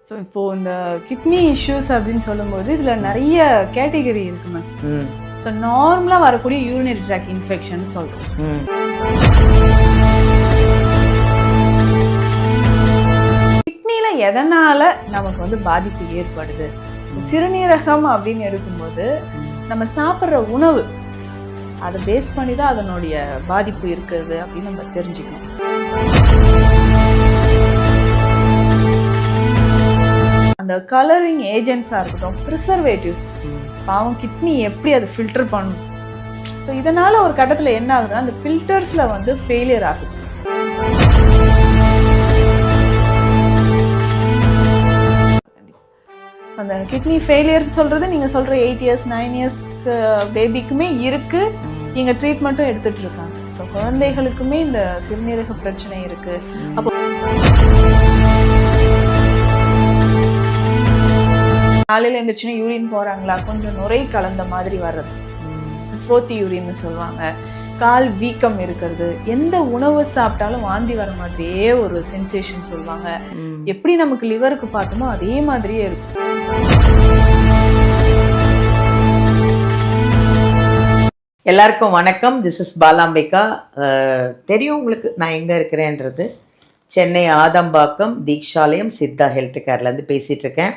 So இப்போது இந்த kidney issues அப்படின்னு சொல்லும்போது இதில் நிறைய கேட்டகரி இருக்கு மேம். ஸோ நார்மலாக வரக்கூடிய யூரினரி ட்ராக் இன்ஃபெக்ஷன் சொல்கிறோம். கிட்னியில் எதனால் நமக்கு வந்து பாதிப்பு ஏற்படுது? சிறுநீரகம் அப்படின்னு எடுக்கும்போது நம்ம சாப்பிட்ற உணவு அதை பேஸ் பண்ணி தான் அதனுடைய பாதிப்பு இருக்கிறது அப்படின்னு நம்ம தெரிஞ்சுக்கணும். அந்த கலரிங் ஏஜென்ட்ஸாக இருக்கட்டும், ப்ரிசர்வேட்டிவ்ஸ், பாவம் கிட்னி எப்படி அதை ஃபில்டர் பண்ணும். ஸோ இதனால் ஒரு கட்டத்தில் என்ன ஆகுதுன்னா அந்த ஃபில்டர்ஸில் வந்து ஃபெயிலியர் ஆகுது. அந்த கிட்னி ஃபெயிலியர்னு சொல்கிறது நீங்கள் சொல்கிற 8 years 9 years பேபிக்குமே இருக்குது. இங்கே ட்ரீட்மெண்ட்டும் எடுத்துகிட்டு இருக்காங்க. ஸோ குழந்தைகளுக்குமே இந்த சிறுநீரக பிரச்சனை இருக்குது. அப்போ காலையில் எழுந்திரிச்சுன்னா யூரின் போகிறாங்களா, கொஞ்சம் நுரை கலந்த மாதிரி வர்றது, ஃப்ரோத்தி யூரின்னு சொல்லுவாங்க. கால் வீக்கம் இருக்கிறது, எந்த உணவு சாப்பிட்டாலும் வாந்தி வர மாதிரியே ஒரு சென்சேஷன் சொல்லுவாங்க. எப்படி நமக்கு லிவருக்கு பார்த்தோமோ அதே மாதிரியே இருக்கும். எல்லாருக்கும் வணக்கம். This is Balambika. தெரியும் உங்களுக்கு நான் எங்கே இருக்கிறேன்றது. சென்னை ஆதம்பாக்கம் தீக்ஷாலயம் சித்தா ஹெல்த் கேர்லேருந்து பேசிகிட்டு இருக்கேன்.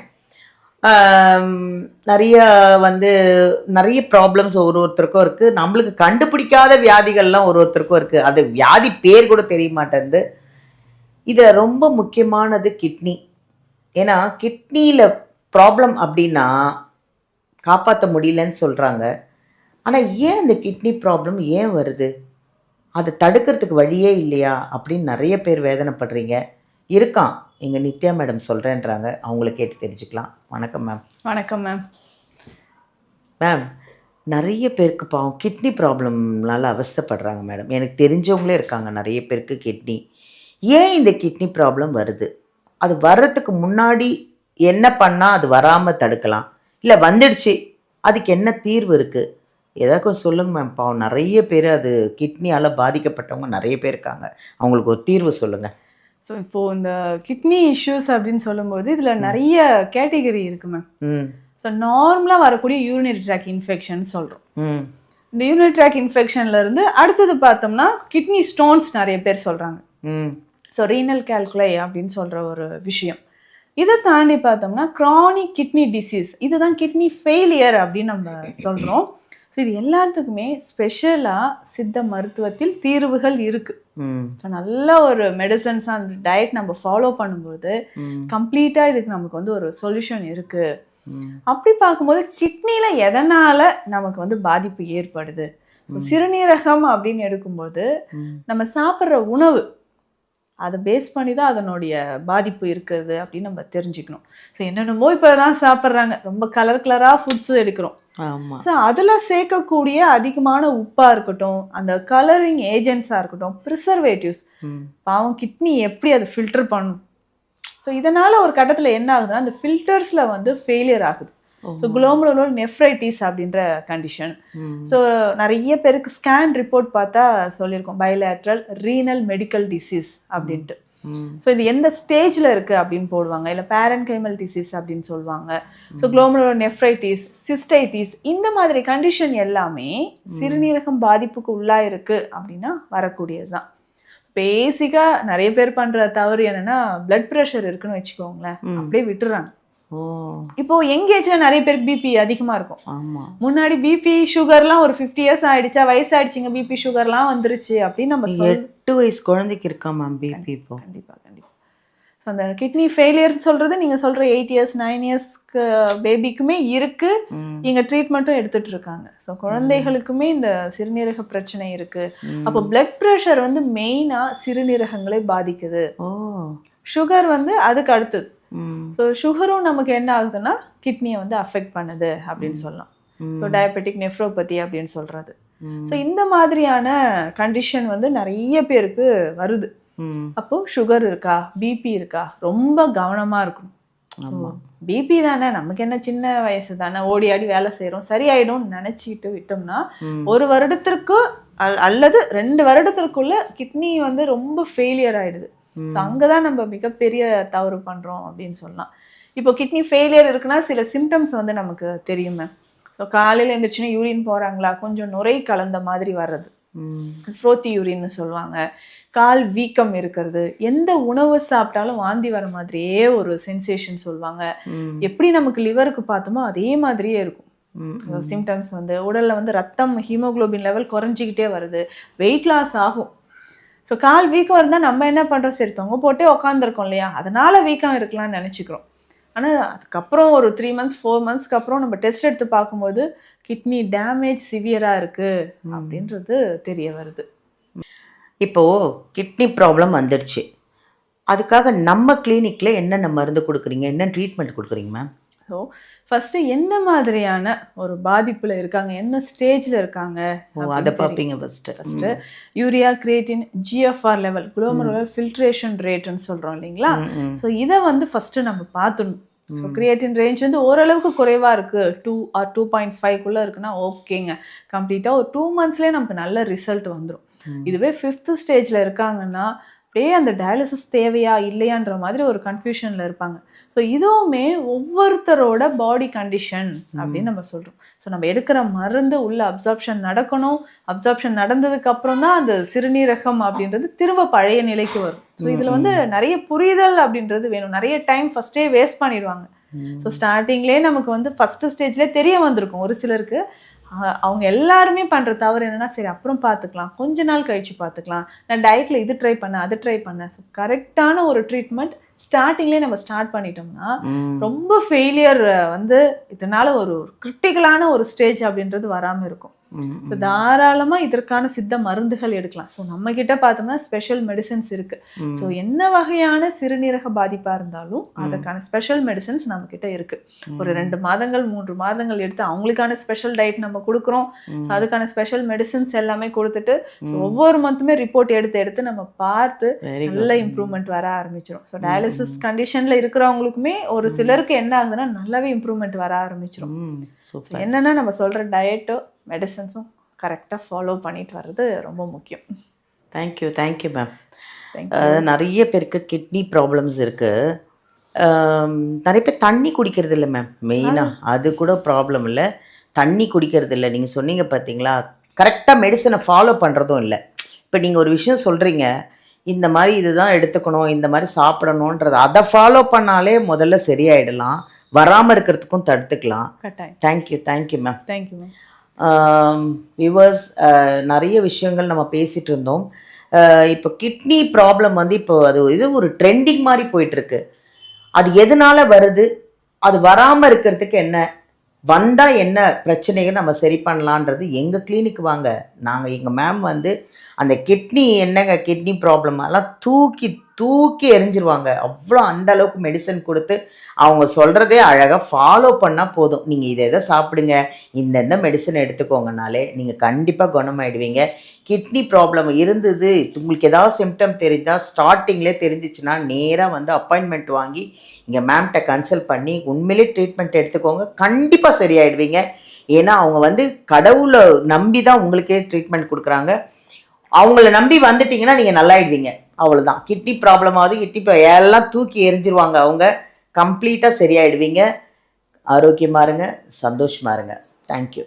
நிறைய ப்ராப்ளம்ஸ் ஒருத்தருக்கும் இருக்குது. நம்மளுக்கு கண்டுபிடிக்காத வியாதிகள்லாம் ஒருத்தருக்கும் இருக்குது. அது வியாதி பேர் கூட தெரிய மாட்டேங்குது. இதில் ரொம்ப முக்கியமானது கிட்னி. ஏன்னா கிட்னியில் ப்ராப்ளம் அப்படின்னா காப்பாற்ற முடியலன்னு சொல்கிறாங்க. ஆனால் ஏன் இந்த கிட்னி ப்ராப்ளம் ஏன் வருது, அதை தடுக்கிறதுக்கு வழியே இல்லையா அப்படின்னு நிறைய பேர் வேதனைப்படுறீங்க. இருக்கான், எங்கள் நித்யா மேடம் சொல்கிறேன்றாங்க. அவங்கள கேட்டு தெரிஞ்சுக்கலாம். வணக்கம் மேம். வணக்கம் மேம். மேம், நிறைய பேருக்கு பாவம் கிட்னி ப்ராப்ளம்னால அவஸ்தைப்படுறாங்க மேடம். எனக்கு தெரிஞ்சவங்களே இருக்காங்க நிறைய பேருக்கு கிட்னி. ஏன் இந்த கிட்னி ப்ராப்ளம் வருது, அது வர்றதுக்கு முன்னாடி என்ன பண்ணால் அது வராமல் தடுக்கலாம், இல்லை வந்துடுச்சு அதுக்கு என்ன தீர்வு இருக்குது, ஏதாவது கொஞ்சம் சொல்லுங்கள் மேம். பாவம் நிறைய பேர் அது கிட்னியால் பாதிக்கப்பட்டவங்க நிறைய பேர் இருக்காங்க. அவங்களுக்கு ஒரு தீர்வு சொல்லுங்கள். ஸோ இப்போது இந்த கிட்னி இஷ்யூஸ் அப்படின்னு சொல்லும்போது இதில் நிறைய கேட்டகரி இருக்குது மேம். ஸோ நார்மலாக வரக்கூடிய யூரினரி ட்ராக் இன்ஃபெக்ஷன் சொல்கிறோம். இந்த யூரினரி ட்ராக் இன்ஃபெக்ஷன்லேருந்து அடுத்தது பார்த்தோம்னா கிட்னி ஸ்டோன்ஸ் நிறைய பேர் சொல்கிறாங்க. ஸோ ரீனல் கால்குலை அப்படின்னு சொல்கிற ஒரு விஷயம். இதை தாண்டி பார்த்தோம்னா க்ரானிக் கிட்னி டிசீஸ், இதுதான் கிட்னி ஃபெயிலியர் அப்படின்னு நம்ம சொல்கிறோம். ஸோ இது எல்லாத்துக்குமே ஸ்பெஷலாக சித்த மருத்துவத்தில் தீர்வுகள் இருக்குது. ஸோ நல்ல ஒரு மெடிசன்ஸ் அந்த டயட் நம்ம ஃபாலோ பண்ணும்போது கம்ப்ளீட்டாக இதுக்கு நமக்கு வந்து ஒரு சொல்யூஷன் இருக்குது. அப்படி பார்க்கும்போது கிட்னியில் எதனால் நமக்கு வந்து பாதிப்பு ஏற்படுது, சிறுநீரகம் அப்படின்னு எடுக்கும்போது நம்ம சாப்பிட்ற உணவு அதை பேஸ் பண்ணி தான் அதனுடைய பாதிப்பு இருக்கிறது அப்படின்னு நம்ம தெரிஞ்சுக்கணும். ஸோ என்னென்னமோ இப்போ தான் சாப்பிட்றாங்க, ரொம்ப கலராக ஃபுட்ஸு எடுக்கிறோம். ஆமாம். ஸோ அதில் சேர்க்கக்கூடிய அதிகமான உப்பாக இருக்கட்டும், அந்த கலரிங் ஏஜென்ட்ஸாக இருக்கட்டும், ப்ரிசர்வேட்டிவ்ஸ், பாவம் கிட்னி எப்படி அதை ஃபில்டர் பண்ணும். ஸோ இதனால் ஒரு கட்டத்தில் என்ன ஆகுதுன்னா அந்த ஃபில்டர்ஸில் வந்து ஃபெயிலியர் ஆகுது. ஸோ குளோமருலர் நெஃப்ரைட்டிஸ் அப்படின்ற கண்டிஷன். ஸோ நிறைய பேருக்கு ஸ்கேன் ரிப்போர்ட் பார்த்தா சொல்லியிருக்கோம் பைலேட்ரல் ரீனல் மெடிக்கல் டிசீஸ் அப்படின்ட்டு. ஸோ இது எந்த ஸ்டேஜில் இருக்குது அப்படின்னு போடுவாங்க, இல்லை பேரன்கைமல் டிசீஸ் அப்படின்னு சொல்லுவாங்க. ஸோ குளோமருலர் நெஃப்ரைட்டிஸ், சிஸ்டைட்டிஸ், இந்த மாதிரி கண்டிஷன் எல்லாமே சிறுநீரகம் பாதிப்புக்கு உள்ளாக இருக்குது அப்படின்னா வரக்கூடியது தான். பேசிக்காக நிறைய பேர் பண்ணுற தவறு என்னென்னா பிளட் ப்ரெஷர் இருக்குன்னு வச்சுக்கோங்களேன், அப்படியே விட்டுறாங்க. இப்போ யங்கேஜ்ல நிறைய பேருக்கு பிபி அதிகமா இருக்கும். முன்னாடி பிபி சுகர்லாம் ஒரு 50 years ஆயிடுச்சா, வயசாயிடுச்சுங்க, பிபி சுகர்லாம் வந்துருச்சு அப்படின்னு நம்ம 8 வயசு குழந்தைக்கு இருக்கா மேம் பிபி இப்போ. கண்டிப்பா. ஸோ அந்த கிட்னி ஃபெயிலியர் சொல்றது நீங்க சொல்ற 8 years 9 years பேபிக்குமே இருக்கு. இங்க ட்ரீட்மெண்ட்டும் எடுத்துட்டு இருக்காங்க. ஸோ குழந்தைகளுக்குமே இந்த சிறுநீரக பிரச்சனை இருக்கு. அப்போ பிளட் ப்ரெஷர் வந்து மெயினா சிறுநீரகங்களை பாதிக்குது. சுகர் வந்து அதுக்கு அடுத்தது. ஸோ சுகரும் நமக்கு என்ன ஆகுதுன்னா கிட்னியை வந்து அஃபெக்ட் பண்ணுது அப்படின்னு சொல்லலாம். ஸோ டயபெட்டிக் நெஃப்ரோபதி அப்படின்னு சொல்கிறது. ஸோ இந்த மாதிரியான கண்டிஷன் வந்து நிறைய பேருக்கு வருது. அப்போது சுகர் இருக்கா, பிபி இருக்கா, ரொம்ப கவனமாக இருக்கணும். பிபி தானே, நமக்கு என்ன சின்ன வயசு தானே, ஓடி ஆடி வேலை செய்கிறோம், சரியாயிடும்னு நினச்சிக்கிட்டு விட்டோம்னா 1 வருடத்திற்கு அல்லது 2 வருடத்திற்குள்ள கிட்னி வந்து ரொம்ப ஃபெயிலியர் ஆகிடுது. ஸோ அங்கே தான் நம்ம மிகப்பெரிய தவறு பண்ணுறோம் அப்படின்னு சொல்லலாம். இப்போ கிட்னி ஃபெயிலியர் இருக்குன்னா சில சிம்டம்ஸ் வந்து நமக்கு தெரியுமே. ஸோ காலையில் எழுந்திரிச்சுன்னா யூரின் போகிறாங்களா, கொஞ்சம் நுரை கலந்த மாதிரி வர்றது, ஃப்ரோத்தி யூரின்னு சொல்லுவாங்க, கால் வீக்கம் இருக்கிறது, எந்த உணவு சாப்பிட்டாலும் வாந்தி வர மாதிரியே ஒரு சென்சேஷன் சொல்லுவாங்க. எப்படி நமக்கு லிவருக்கு பார்த்தோமோ அதே மாதிரியே இருக்கும் சிம்டம்ஸ். வந்து உடல்ல வந்து ரத்தம் ஹீமோகுளோபின் லெவல் குறைஞ்சிக்கிட்டே வருது, வெயிட் லாஸ் ஆகும். ஸோ கால் வீக்கம் இருந்தால் நம்ம என்ன பண்ணுறோம், சரி தொங்க போட்டே உட்காந்துருக்கோம் இல்லையா, அதனால வீக்கம் இருக்கலாம்னு நினச்சிக்கிறோம். ஆனால் அதுக்கப்புறம் ஒரு 3 months 4 monthsக்கு அப்புறம் நம்ம டெஸ்ட் எடுத்து பார்க்கும்போது கிட்னி டேமேஜ் சிவியராக இருக்குது அப்படின்றது தெரிய வருது. இப்போது கிட்னி ப்ராப்ளம் வந்துடுச்சு, அதுக்காக நம்ம கிளினிக்கில் என்னென்ன மருந்து கொடுக்குறீங்க, என்ன ட்ரீட்மெண்ட் கொடுக்குறீங்க மேம்? ஸோ ஃபஸ்ட்டு என்ன மாதிரியான ஒரு பாதிப்பில் இருக்காங்க, என்ன ஸ்டேஜில் இருக்காங்க அதை பார்ப்பீங்க first. Urea, creatine, GFR level, glomerular filtration ரேட்டுன்னு சொல்கிறோம் இல்லைங்களா. ஸோ இதை வந்து ஃபஸ்ட்டு நம்ம பார்த்துடணும். ஸோ கிரியேட்டின் ரேஞ்ச் வந்து ஓரளவுக்கு குறைவாக இருக்குது, 2 or 2.5 இருக்குன்னா ஓகேங்க, கம்ப்ளீட்டாக ஒரு 2 monthsலேயே நமக்கு நல்ல ரிசல்ட் வந்துடும். இதுவே 5th ஸ்டேஜில் இருக்காங்கன்னா அப்படியே அந்த டயாலிசிஸ் தேவையா இல்லையான்ற மாதிரி ஒரு கன்ஃபியூஷனில் இருப்பாங்க. ஸோ இதுவுமே ஒவ்வொருத்தரோட பாடி கண்டிஷன் அப்படின்னு நம்ம சொல்கிறோம். ஸோ நம்ம எடுக்கிற மருந்து உள்ள அப்சார்ப்ஷன் நடக்கணும், அப்சார்ப்ஷன் நடந்ததுக்கு அப்புறம் தான் அந்த சிறுநீரகம் அப்படின்றது திரும்ப பழைய நிலைக்கு வரும். ஸோ இதில் வந்து நிறைய புரிதல் அப்படின்றது வேணும். நிறைய டைம் ஃபஸ்ட்டே வேஸ்ட் பண்ணிடுவாங்க. ஸோ ஸ்டார்டிங்லேயே நமக்கு வந்து ஃபஸ்ட்டு ஸ்டேஜ்லேயே தெரிய வந்திருக்கும் ஒரு சிலருக்கு. அவங்க எல்லாருமே பண்ணுற தவறு என்னென்னா, சரி அப்புறம் பார்த்துக்கலாம், கொஞ்ச நாள் கழித்து பார்த்துக்கலாம், நான் டயட்டில் இது ட்ரை பண்ணேன் அது ட்ரை பண்ணேன். ஸோ கரெக்டான ஒரு ட்ரீட்மெண்ட் ஸ்டார்டிங்லேயே நம்ம ஸ்டார்ட் பண்ணிட்டோம்னா ரொம்ப ஃபெயிலியர் வந்து இதனால ஒரு கிரிட்டிக்கலான ஒரு ஸ்டேஜ் அப்படின்றது வராமல் இருக்கும். ஸோ தாராளமாக இதற்கான சித்த மருந்துகள் எடுக்கலாம். ஸோ நம்ம கிட்ட பார்த்தோம்னா ஸ்பெஷல் மெடிசன்ஸ் இருக்குது. ஸோ என்ன வகையான சிறுநீரக பாதிப்பாக இருந்தாலும் அதற்கான ஸ்பெஷல் மெடிசன்ஸ் நம்ம கிட்ட இருக்குது. ஒரு 2 மாதங்கள் 3 மாதங்கள் எடுத்து அவங்களுக்கான ஸ்பெஷல் டயட் நம்ம கொடுக்குறோம். ஸோ அதுக்கான ஸ்பெஷல் மெடிசன்ஸ் எல்லாமே கொடுத்துட்டு ஒவ்வொரு மந்த்துமே ரிப்போர்ட் எடுத்து நம்ம பார்த்து நல்ல இம்ப்ரூவ்மெண்ட் வர ஆரம்பிச்சிடும். ஸோ டயாலிசிஸ் கண்டிஷனில் இருக்கிறவங்களுக்குமே ஒரு சிலருக்கு என்ன ஆகுதுன்னா நல்லாவே இம்ப்ரூவ்மெண்ட் வர ஆரம்பிச்சிடும். என்னன்னா நம்ம சொல்கிற டயட்டோ மெடிசன்ஸும் கரெக்டாக ஃபாலோ பண்ணிட்டு வர்றது ரொம்ப முக்கியம். Thank you ma'am. நிறைய பேருக்கு கிட்னி ப்ராப்ளம்ஸ் இருக்குது. நிறைய பேர் தண்ணி குடிக்கிறது இல்லை மேம், மெயினாக அது கூட ப்ராப்ளம் இல்லை, தண்ணி குடிக்கிறது இல்லை. நீங்கள் சொன்னீங்க பார்த்தீங்களா, கரெக்டாக மெடிசனை ஃபாலோ பண்ணுறதும் இல்லை. இப்போ நீங்கள் ஒரு விஷயம் சொல்கிறீங்க, இந்த மாதிரி இதுதான் எடுத்துக்கணும், இந்த மாதிரி சாப்பிடணுன்றது, அதை ஃபாலோ பண்ணாலே முதல்ல சரியாயிடலாம், வராமல் இருக்கிறதுக்கும் தடுத்துக்கலாம். Thank you ma'am. Thank you ma'am. Viewers, நிறைய விஷயங்கள் நம்ம பேசிகிட்டு இருந்தோம். இப்போ கிட்னி ப்ராப்ளம் வந்து இப்போ இது ஒரு ட்ரெண்டிங் மாதிரி போயிட்டுருக்கு. அது எதனால் வருது, அது வராமல் இருக்கிறதுக்கு என்ன, வந்தால் என்ன பிரச்சனைகள் நம்ம சரி பண்ணலான்றது எங்கள் கிளினிக் வாங்க. எங்கள் மேம் வந்து அந்த கிட்னி என்னங்க, கிட்னி ப்ராப்ளம் எல்லாம் தூக்கி எரிஞ்சிருவாங்க. அவ்வளோ அந்த அளவுக்கு மெடிசன் கொடுத்து அவங்க சொல்கிறதே அழகாக ஃபாலோ பண்ணால் போதும். நீங்கள் இதை சாப்பிடுங்க, இந்த மெடிசன் எடுத்துக்கோங்கனாலே நீங்கள் கண்டிப்பாக குணமாயிடுவீங்க. கிட்னி ப்ராப்ளம் இருந்தது உங்களுக்கு ஏதாவது சிம்டம் தெரிஞ்சால், ஸ்டார்டிங்லேயே தெரிஞ்சிச்சுன்னா நேராக வந்து அப்பாயின்மெண்ட் வாங்கி இங்கே மேம்கிட்ட கன்சல்ட் பண்ணி உண்மையிலே ட்ரீட்மெண்ட் எடுத்துக்கோங்க, கண்டிப்பாக சரியாயிடுவீங்க. ஏன்னா அவங்க வந்து கடவுளை நம்பி தான் உங்களுக்கே ட்ரீட்மெண்ட் கொடுக்குறாங்க. அவங்கள நம்பி வந்துட்டிங்கன்னா நீங்கள் நல்லாயிடுவீங்க, அவ்வளோதான். கிட்னி ப்ராப்ளமாவது எல்லாம் தூக்கி எரிஞ்சிருவாங்க, அவங்க கம்ப்ளீட்டாக சரியாயிடுவீங்க. ஆரோக்கியமாக இருங்க, சந்தோஷமாக இருங்க. தேங்க்யூ.